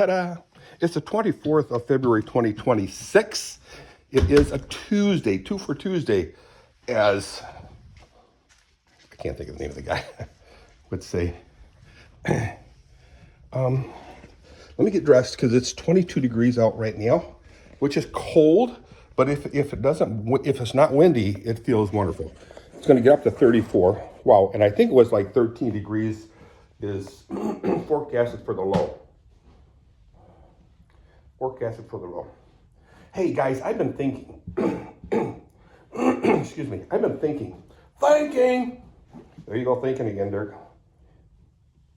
Ta-da! It's the 24th of February, 2026. It is a Tuesday, 2 for Tuesday, as I can't think of the name of the guy would say. Let me get dressed because it's 22 degrees out right now, which is cold. But if it's not windy, it feels wonderful. It's going to get up to 34. Wow, and I think it was like 13 degrees is forecasted for the low. Forecasted for the low. Hey guys, I've been thinking. Excuse me. I've been thinking. There you go, thinking again, Dirk.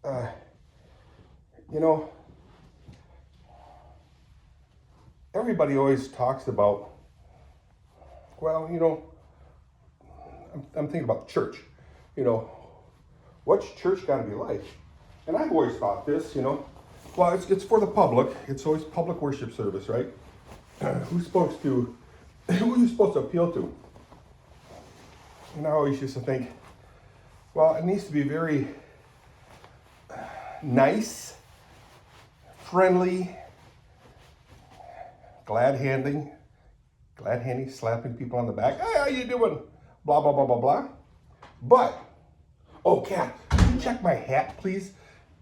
You know, everybody always talks about, well, you know, I'm thinking about church. You know, what's church got to be like? And I've always thought this, you know, well, it's for the public. It's always public worship service, right? Who are you supposed to appeal to? And I always used to think, well, it needs to be very nice, friendly, glad-handing, slapping people on the back. Hey, how you doing? Blah, blah, blah, blah, blah. But, oh, Kat, can you check my hat, please?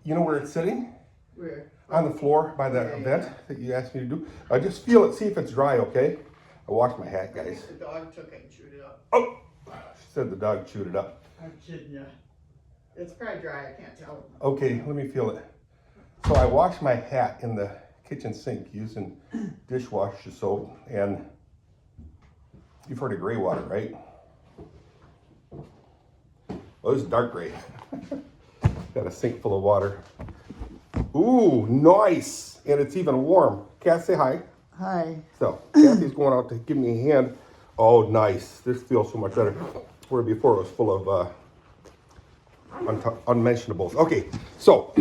You know where it's sitting? Where? On the floor by the vent that you asked me to do. Just feel it, see if it's dry, okay? I washed my hat, guys. The dog took it and chewed it up. Oh, she said the dog chewed it up. I'm kidding you. It's probably dry, I can't tell. Okay, let me feel it. So I washed my hat in the kitchen sink using dishwasher soap, and you've heard of gray water, right? Oh, this is dark gray. Got a sink full of water. Ooh, nice! And it's even warm. Kat, say hi. Hi. So, Kathy's going out to give me a hand. Oh, nice. This feels so much better. Where before it was full of unmentionables. Okay, so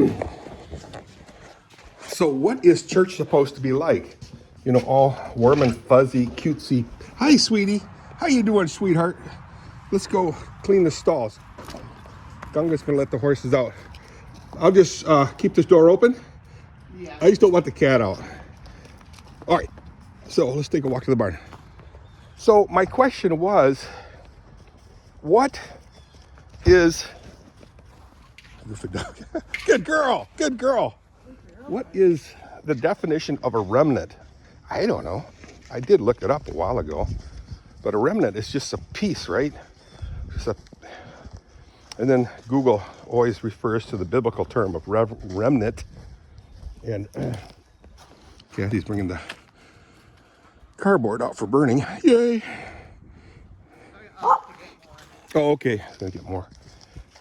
what is church supposed to be like? You know, all warm and fuzzy, cutesy. Hi, sweetie. How you doing, sweetheart? Let's go clean the stalls. Gunga's gonna let the horses out. I'll just keep this door open. Yeah. I just don't want the cat out. All right, so let's take a walk to the barn. So my question was, what is this a dog? Good girl, good girl. What is the definition of a remnant? I don't know. I did look it up a while ago, but a remnant is just a piece, right? And then Google always refers to the biblical term of remnant. And Kathy's bringing the cardboard out for burning. Yay! Oh, okay. She's gonna get more.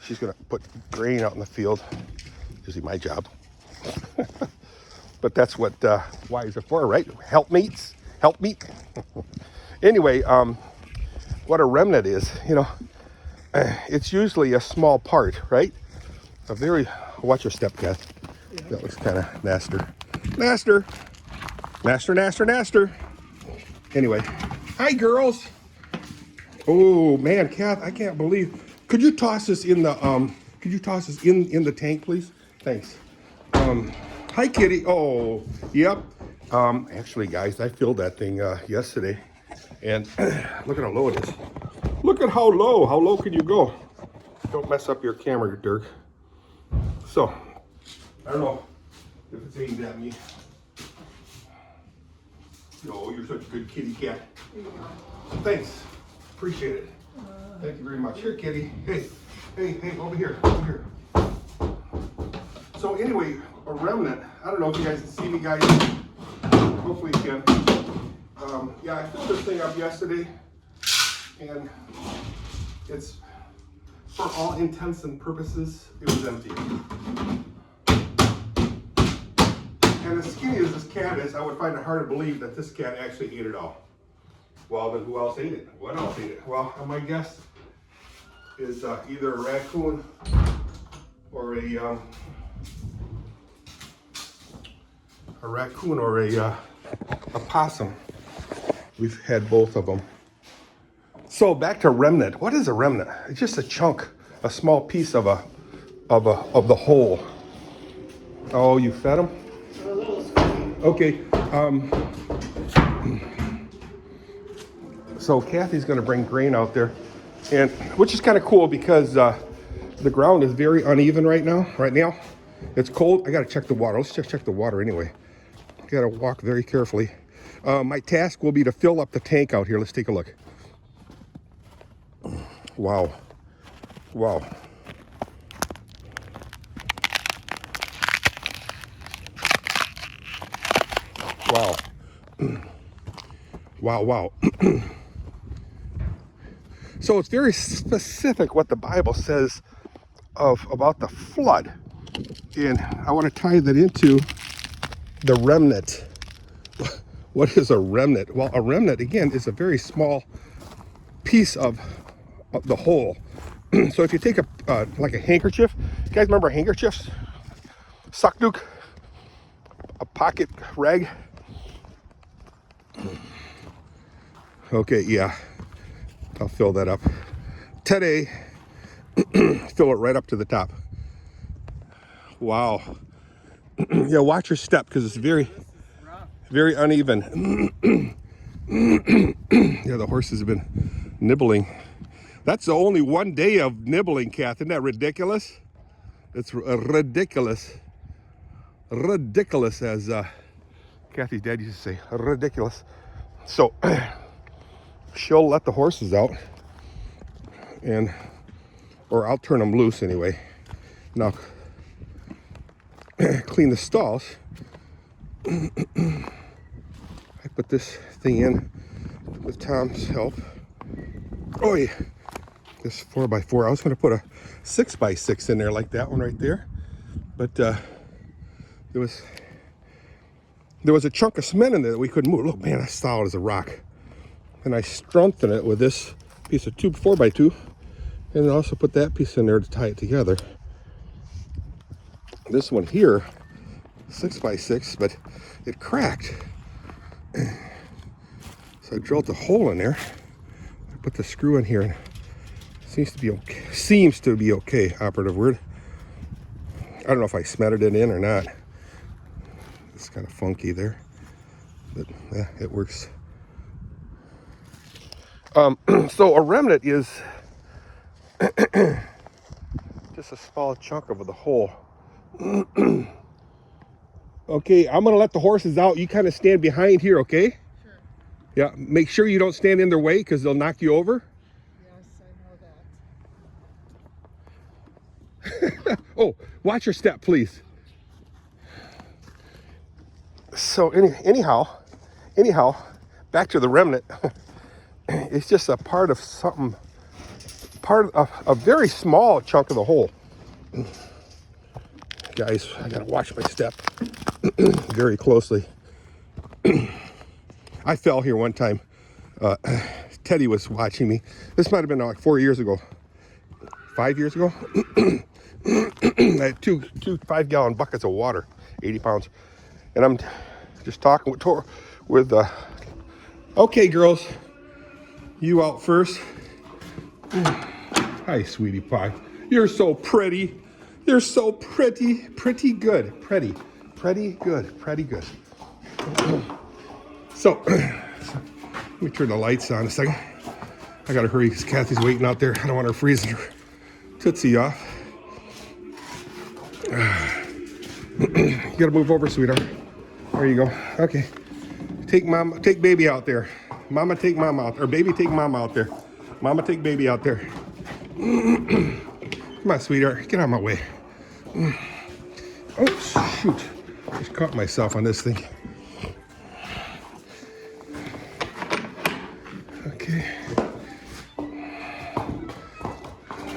She's gonna put grain out in the field. Usually my job. But that's what wives are for, right? Helpmeets. Helpmeet. Anyway, what a remnant is, you know, it's usually a small part, right? A very, watch your step, Kath. Yeah. That looks kind of naster. Anyway, hi girls. Oh man, Kath, I can't believe. Could you toss this in the in the tank, please? Thanks. Hi kitty. Oh, yep. Actually guys, I filled that thing yesterday, and look at how low it is. Look at how low. How low can you go? Don't mess up your camera, Dirk. So, I don't know if it's aimed at me. No, you're such a good kitty cat. Thanks. Appreciate it. Thank you very much. Here, kitty. Hey, over here. So anyway, a remnant. I don't know if you guys can see me, guys. Hopefully you can. Yeah, I filled this thing up yesterday, and it's, for all intents and purposes, it was empty. And as skinny as this cat is, I would find it hard to believe that this cat actually ate it all. Well, then who else ate it? What else ate it? Well, my guess is either a raccoon or a possum. We've had both of them. So back to remnant. What is a remnant? It's just a chunk, a small piece of the whole. Oh, you fed them? A little Okay. So Kathy's going to bring grain out there, and which is kind of cool because the ground is very uneven right now. It's cold. I got to check the water. Let's check the water anyway. Got to walk very carefully. My task will be to fill up the tank out here. Let's take a look. Wow. Wow. Wow. Wow, wow. So it's very specific what the Bible says about the flood. And I want to tie that into the remnant. What is a remnant? Well, a remnant, again, is a very small piece of the whole. So if you take like a handkerchief, you guys remember handkerchiefs? Sockdoek, a pocket rag. Okay, yeah, I'll fill that up today. Fill it right up to the top. Wow. Yeah, watch your step because it's very uneven. Yeah, the horses have been nibbling. That's the only one day of nibbling, Kath. Isn't that ridiculous? It's ridiculous. Ridiculous, as Kathy's dad used to say. Ridiculous. So she'll let the horses out, or I'll turn them loose anyway. Now clean the stalls. I put this thing in with Tom's help. Oh yeah, this 4x4. I was going to put a 6x6 in there like that one right there, but there was a chunk of cement in there that we couldn't move. Look, man, that's solid as a rock. And I strengthened it with this piece of 4x2, and then also put that piece in there to tie it together. This one here, 6x6, but it cracked. So I drilled a hole in there. I put the screw in here, and it seems to be okay. Seems to be okay, operative word. I don't know if I cemented it in or not. It's kind of funky there, but yeah, it works. So a remnant is just a small chunk of the whole. Okay, I'm gonna let the horses out. You kind of stand behind here, okay? Sure. Yeah, make sure you don't stand in their way because they'll knock you over. Yes, I know that. Oh, watch your step, please. So anyhow, back to the remnant. It's just a part of something, part of a very small chunk of the whole. Guys, I gotta watch my step very closely. I fell here one time. Teddy was watching me. This might have been like 4 years ago, 5 years ago. I had two 5-gallon buckets of water, 80 pounds. And I'm just talking with okay, girls, you out first. Hi, sweetie pie. You're so pretty. You're so pretty. Pretty good. Pretty good. So, let me turn the lights on a second. I gotta hurry because Kathy's waiting out there. I don't want her freezing her tootsie off. You gotta move over, sweetheart. There you go. Okay. Take baby out there. Mama, take mama out there. Or baby, take mama out there. Mama, take baby out there. Come on, sweetheart. Get out of my way. Oh, shoot. Just caught myself on this thing. Okay.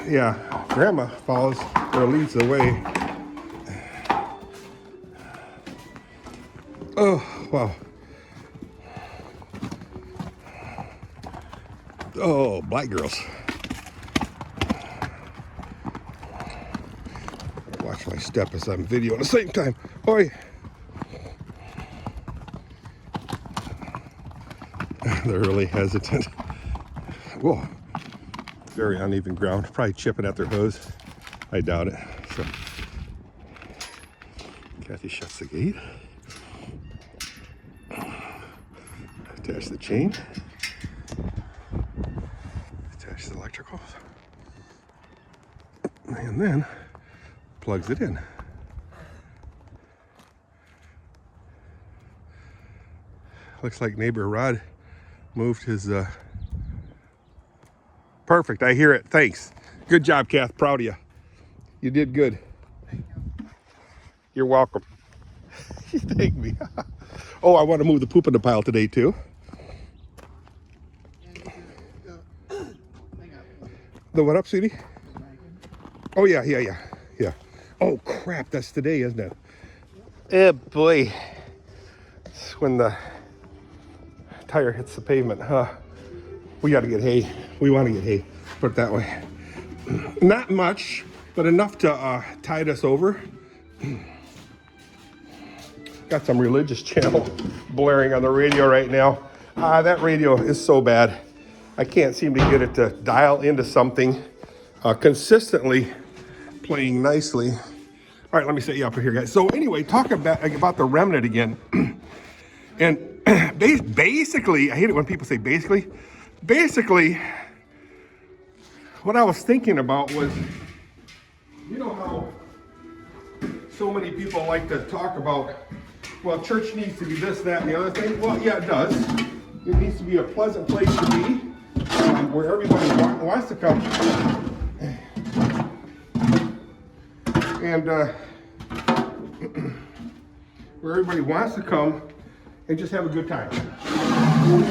Yeah, Grandma follows or leads the way. Oh, wow. Oh, black girls. Watch my step as I'm videoing at the same time. Oi. They're really hesitant. Whoa. Very uneven ground. Probably chipping at their hose. I doubt it. So, Kathy shuts the gate. Attach the chain. Attach the electricals. And then plugs it in. Looks like neighbor Rod moved his, perfect, I hear it, thanks. Good job, Kath, proud of you. You did good. You're welcome. You thank me. Oh, I want to move the poop in the pile today too. The what up, sweetie? Oh yeah. Oh crap, that's today, isn't it? Eh, boy. It's when the tire hits the pavement, huh? We got to get hay. We want to get hay, put it that way. Not much, but enough to tide us over. Got some religious channel blaring on the radio right now. That radio is so bad. I can't seem to get it to dial into something consistently playing nicely. All right, let me set you up here, guys. So anyway, talk about the remnant again. And basically, I hate it when people say basically. Basically, what I was thinking about was, you know how so many people like to talk about, well, church needs to be this, that, and the other thing. Well, yeah, it does. It needs to be a pleasant place to be, where everybody wants to come. And where everybody wants to come and just have a good time.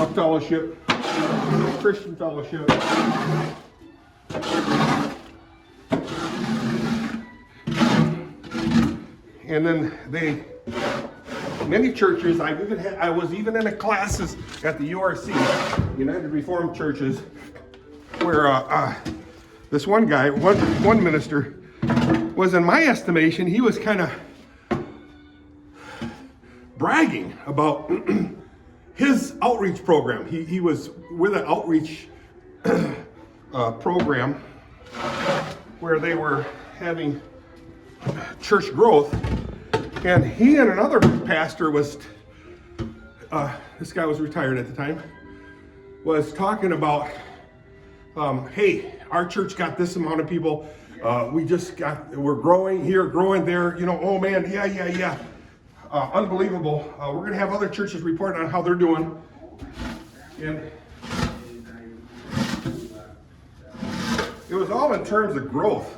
A fellowship, Christian fellowship. And then many churches, I was even in classes at the URC, United Reformed Churches, where this one guy, one minister, was, in my estimation, he was kind of bragging about his outreach program. He was with an outreach program where they were having church growth, and he and another pastor was, this guy was retired at the time, was talking about, hey, our church got this amount of people, we're growing here, growing there, you know, oh man, yeah. Unbelievable. We're gonna have other churches report on how they're doing. And it was all in terms of growth.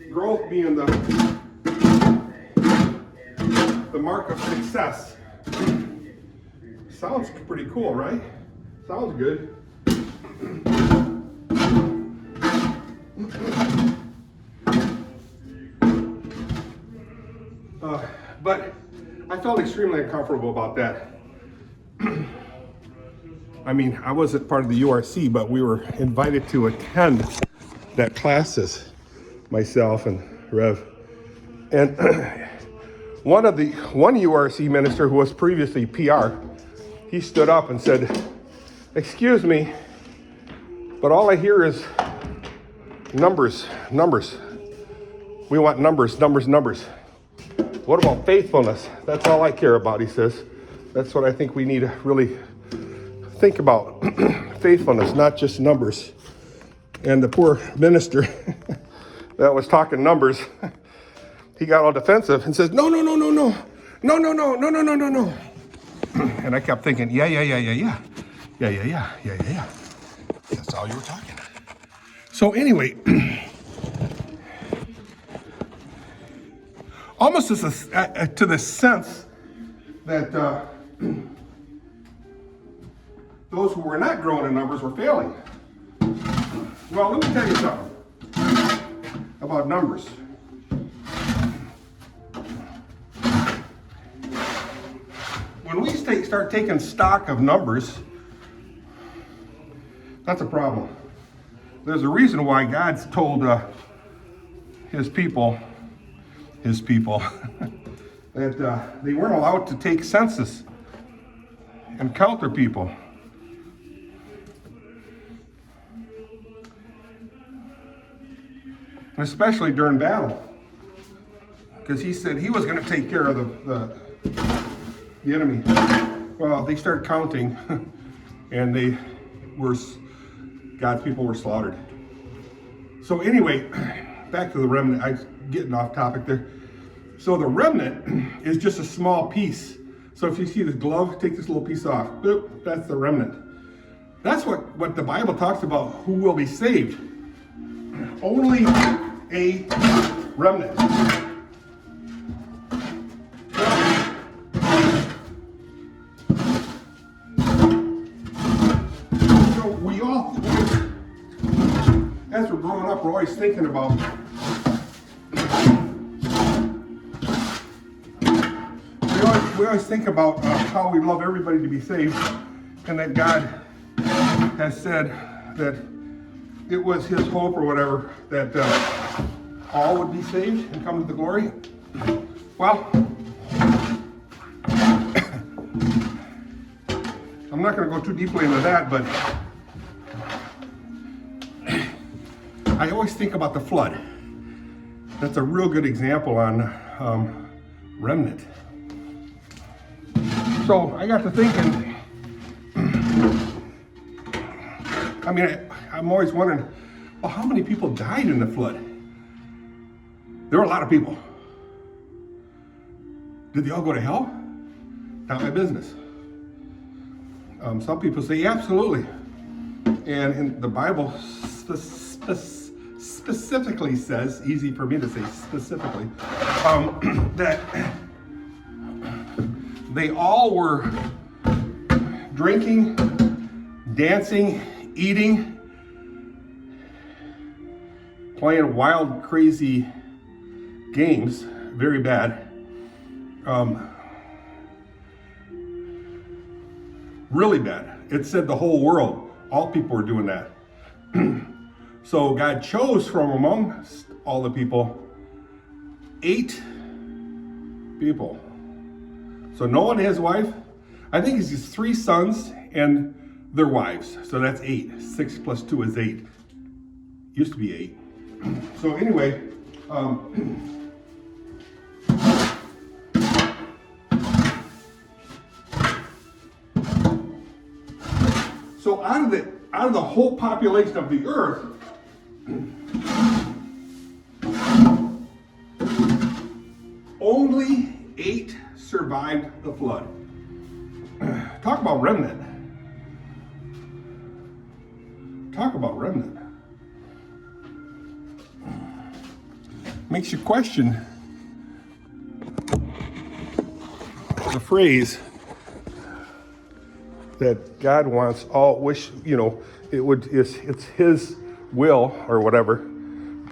Growth being the mark of success. Sounds pretty cool, right? Sounds good. But I felt extremely uncomfortable about that. I mean, I wasn't part of the URC, but we were invited to attend that classes, myself and Rev. And one URC minister who was previously PR, he stood up and said, "Excuse me, but all I hear is numbers. We want numbers. What about faithfulness? That's all I care about," he says. That's what I think we need to really think about. Faithfulness, not just numbers. And the poor minister that was talking numbers, he got all defensive and says, no. And I kept thinking, yeah. That's all you were talking. So anyway, almost to the sense that those who were not growing in numbers were failing. Well, let me tell you something about numbers. When we start taking stock of numbers, that's a problem. There's a reason why God's told his people that they weren't allowed to take census and count their people. And especially during battle. Because he said he was going to take care of the enemy. Well, they started counting, and God's people were slaughtered. So anyway, back to the remnant. I'm getting off topic there. So the remnant is just a small piece. So if you see this glove, take this little piece off. Boop, that's the remnant. That's what the Bible talks about, who will be saved. Only a remnant. So we all, as we're growing up, we're always thinking about we always think about how we love everybody to be saved, and that God has said that it was his hope or whatever that all would be saved and come to the glory. Well, I'm not going to go too deeply into that, but I always think about the flood. That's a real good example on remnant. So I got to thinking, I mean, I'm always wondering, well, how many people died in the flood? There were a lot of people. Did they all go to hell? Not my business. Some people say absolutely. And in the Bible specifically says, easy for me to say specifically, that they all were drinking, dancing, eating, playing wild, crazy games, very bad. Really bad. It said the whole world, all people were doing that. So God chose from among all the people 8 people. So Noah and his wife, I think it's his 3 sons and their wives. So that's 8. 6 plus 2 is 8. Used to be 8. So anyway, so out of the whole population of the earth, only 8 survived the flood. Talk about remnant. Talk about remnant. Makes you question the phrase that God wants all, wish, it's his will or whatever,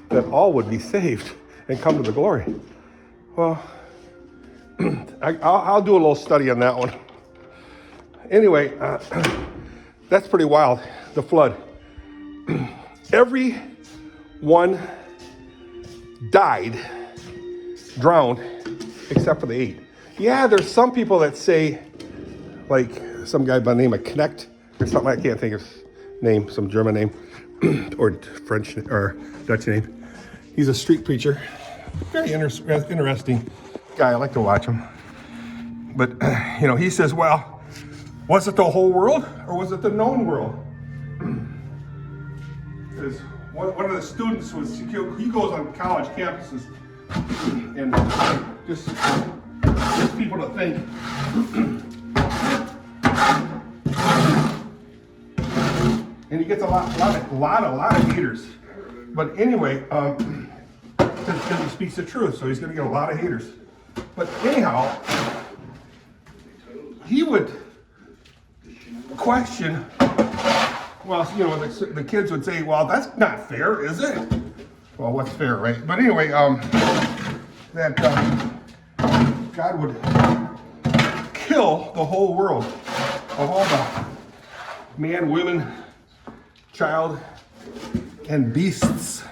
that all would be saved and come to the glory. Well, I'll do a little study on that one. Anyway, that's pretty wild, the flood. Everyone died, drowned, except for the 8. Yeah, there's some people that say, like some guy by the name of Knecht or something, I can't think of his name, some German name or French or Dutch name. He's a street preacher, very interesting guy. I like to watch him. But, he says, well, was it the whole world or was it the known world? Because one of the students he goes on college campuses and just gets people to think. And he gets a lot of haters. But anyway, because he speaks the truth, so he's going to get a lot of haters. But anyhow, he would question, well, the kids would say, well, that's not fair, is it? Well, what's fair, right? But anyway, that God would kill the whole world of all the man, women, child, and beasts,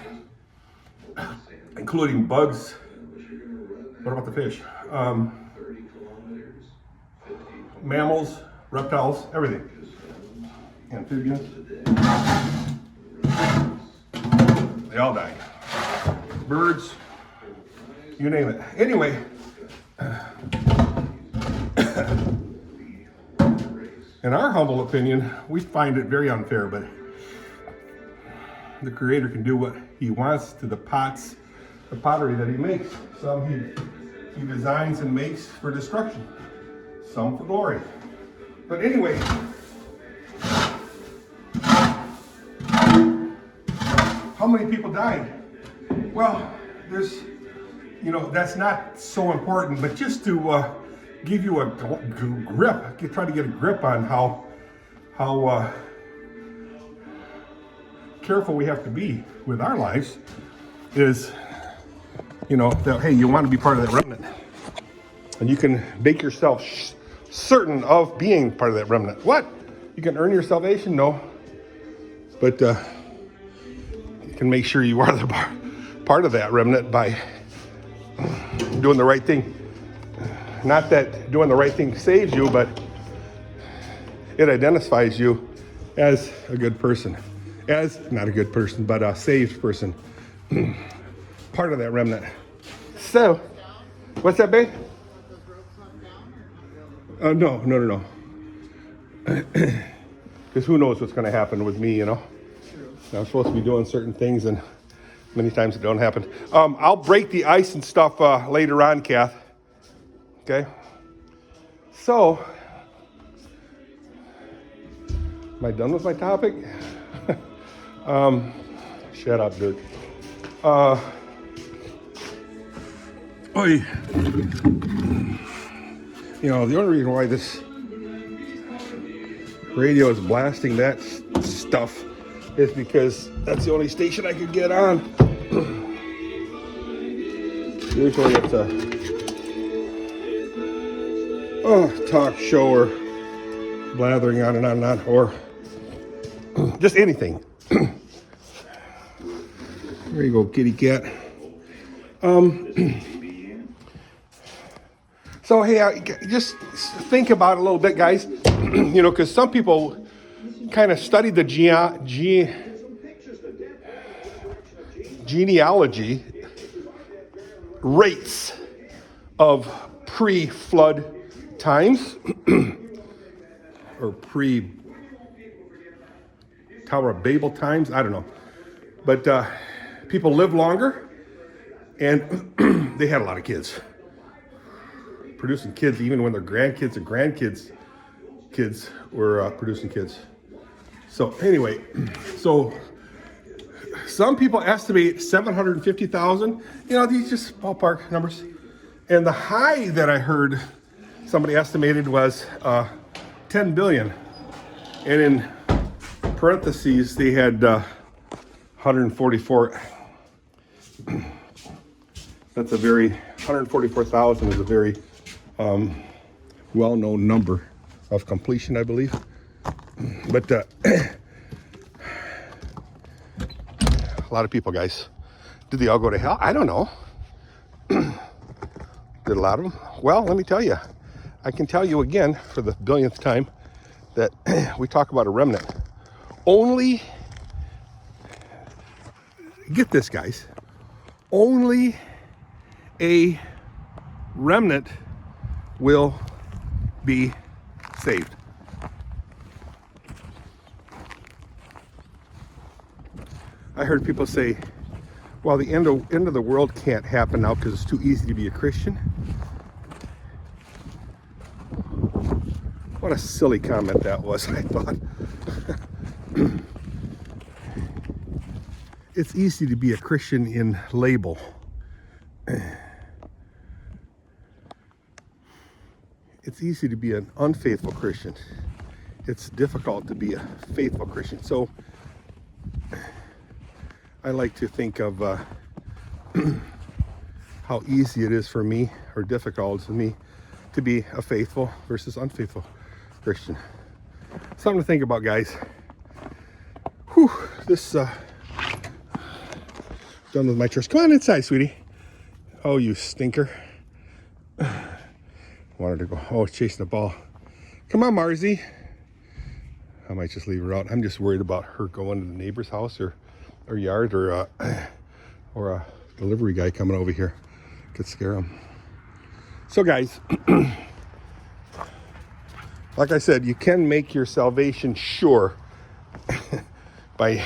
including bugs. What about the fish? Mammals, reptiles, everything. Amphibians. They all died. Birds, you name it. Anyway, in our humble opinion, we find it very unfair, but the Creator can do what he wants to the pottery that he makes. Some he designs and makes for destruction, some for glory. But anyway, how many people died? Well, there's, you know, that's not so important, but just to give you a grip, try to get a grip on how careful we have to be with our lives is, you know, that, hey, you want to be part of that remnant. And you can make yourself certain of being part of that remnant. What? You can earn your salvation? No. But you can make sure you are the part of that remnant by doing the right thing. Not that doing the right thing saves you, but it identifies you as a good person. As, not a good person, but a saved person. Part of that remnant. So, what's that, babe? No. Because who knows what's going to happen with me, you know? I'm supposed to be doing certain things, and many times it don't happen. I'll break the ice and stuff later on, Kath. Okay? So, am I done with my topic? Shut up, Dirk. You know, the only reason why this radio is blasting that stuff is because that's the only station I could get on. Usually it's a talk show or blathering on and on and on, or just anything. There you go, kitty cat. So hey, just think about it a little bit, guys. You know, because some people kind of study the genealogy rates of pre-flood times or pre-Tower of Babel times. I don't know, but people live longer, and they had a lot of kids. Producing kids even when their grandkids and kids were producing kids. So anyway, so some people estimate 750,000. You know, these just ballpark numbers. And the high that I heard somebody estimated was 10 billion. And in parentheses, they had 144. That's a very, 144,000 is a very well-known number of completion, I believe. But a lot of people, guys, did they all go to hell? I don't know. Did a lot of them? Well, let me tell you. I can tell you again for the billionth time that we talk about a remnant. Only, get this, guys, only a remnant will be saved. I heard people say, well, the end of the world can't happen now because it's too easy to be a Christian. What a silly comment that was, I thought. It's easy to be a Christian in label. It's easy to be an unfaithful Christian. It's difficult to be a faithful Christian. So I like to think of how easy it is for me, or difficult for me, to be a faithful versus unfaithful Christian. Something to think about, guys. Whew, this done with my church. Come on inside, sweetie. Oh, you stinker. Wanted to go. Oh, it's chasing the ball. Come on, Marzi. I might just leave her out. I'm just worried about her going to the neighbor's house or yard, or a delivery guy coming over here. Could scare him. So, guys, like I said, you can make your salvation sure by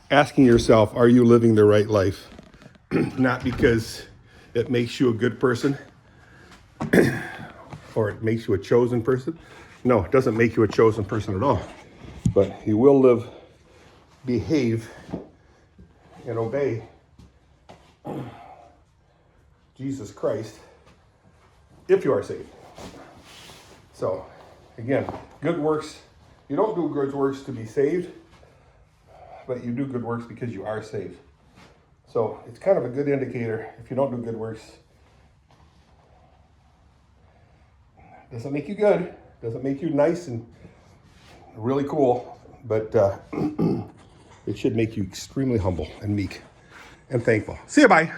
asking yourself, are you living the right life? Not because it makes you a good person or it makes you a chosen person. No, it doesn't make you a chosen person at all. But you will live, behave, and obey Jesus Christ if you are saved. So, again, good works. You don't do good works to be saved, but you do good works because you are saved. So it's kind of a good indicator. If you don't do good works, doesn't make you good, doesn't make you nice and really cool, but it should make you extremely humble and meek and thankful. See you, bye.